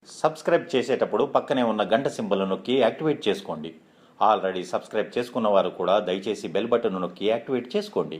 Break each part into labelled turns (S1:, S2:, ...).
S1: Subscribe చేసేటప్పుడు పక్కనే ఉన్న గంట సింబల్ నొక్కి యాక్టివేట్ చేసుకోండి. ఆల్రెడీ సబ్స్క్రైబ్ చేసుకున్న వారు కూడా దయచేసి బెల్ బటన్ నొక్కి యాక్టివేట్ చేసుకోండి.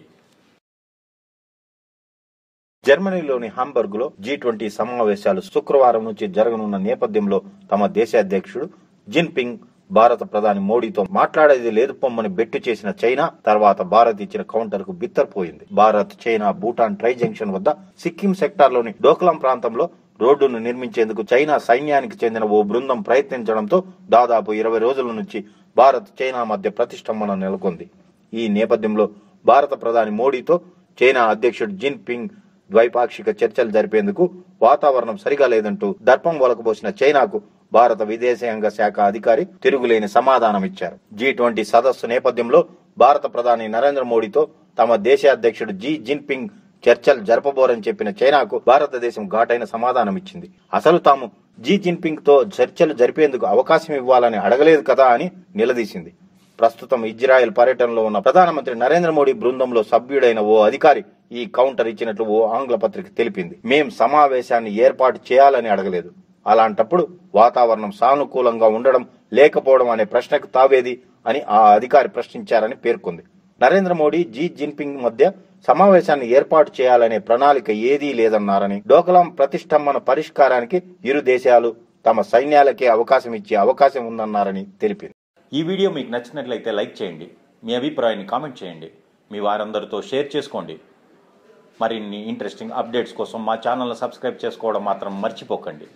S1: జర్మనీలోని హాంబర్గ్లో G20 సమావేశాలు శుక్రవారం నుంచి జరగనున్న నేపథ్యంలో తమ దేశ అధ్యక్షుడు జిన్పింగ్ భారత ప్రధాని మోడీతో మాట్లాడేది లేదు పొమ్మని బెట్టు చేసిన చైనా తర్వాత భారత్ ఇచ్చిన కౌంటర్ కు బిత్తరపోయింది. Bharat, China, Bhutan tri junction వద్ద సిక్కిం సెక్టార్లోని డోక్లాం ప్రాంతంలో రోడ్డును నిర్మించేందుకు చైనా సైన్యానికి చెందిన ఓ బృందం ప్రయత్నించడంతో దాదాపు 20 రోజుల నుంచి భారత్, చైనా మధ్య ప్రతిష్టంభన నెలకొంది. ఈ నేపథ్యంలో భారత ప్రధాని మోడీతో చైనా అధ్యక్షుడు జిన్పింగ్ ద్వైపాక్షిక చర్చలు జరిపేందుకు వాతావరణం సరిగా లేదంటూ దర్పం ఒలకబోసిన చైనాకు భారత విదేశాంగ శాఖ అధికారి తిరుగులేని సమాధానమిచ్చారు. G20 సదస్సు నేపథ్యంలో భారత ప్రధాని నరేంద్ర మోడీతో తమ దేశ అధ్యక్షుడు జీ జిన్పింగ్ చర్చలు జరపబోరని చెప్పిన చైనాకు భారతదేశం ఘాటైన సమాధానమిచ్చింది. అసలు తాము జీ జిన్పింగ్ తో చర్చలు జరిపేందుకు అవకాశం ఇవ్వాలని అడగలేదు కదా అని నిలదీసింది. ప్రస్తుతం ఇజ్రాయెల్ పర్యటనలో ఉన్న ప్రధానమంత్రి నరేంద్ర మోడీ బృందంలో సభ్యుడైన ఓ అధికారి ఈ కౌంటర్ ఇచ్చినట్లు ఓ ఆంగ్ల పత్రిక తెలిపింది. మేం సమావేశాన్ని ఏర్పాటు చేయాలని అడగలేదు. అలాంటప్పుడు వాతావరణం సానుకూలంగా ఉండడం లేకపోవడం అనే ప్రశ్నకు తావేది అని ఆ అధికారి ప్రశ్నించారని పేర్కొంది. నరేంద్ర మోడీ, జీ జిన్పింగ్ మధ్య సమావేశాన్ని ఏర్పాటు చేయాలనే ప్రణాళిక ఏదీ లేదన్నారని, డోకలాం ప్రతిష్టంభన పరిష్కారానికి ఇరు దేశాలు తమ సైన్యాలకే అవకాశం ఇచ్చే అవకాశం ఉందన్నారని తెలిపింది. ఈ వీడియో మీకు నచ్చినట్లయితే లైక్ చేయండి. మీ అభిప్రాయాన్ని కామెంట్ చేయండి. మీ వారందరితో షేర్ చేసుకోండి. మరిన్ని ఇంట్రెస్టింగ్ అప్డేట్స్ కోసం మా ఛానల్ని సబ్స్క్రైబ్ చేసుకోవడం మాత్రం మర్చిపోకండి.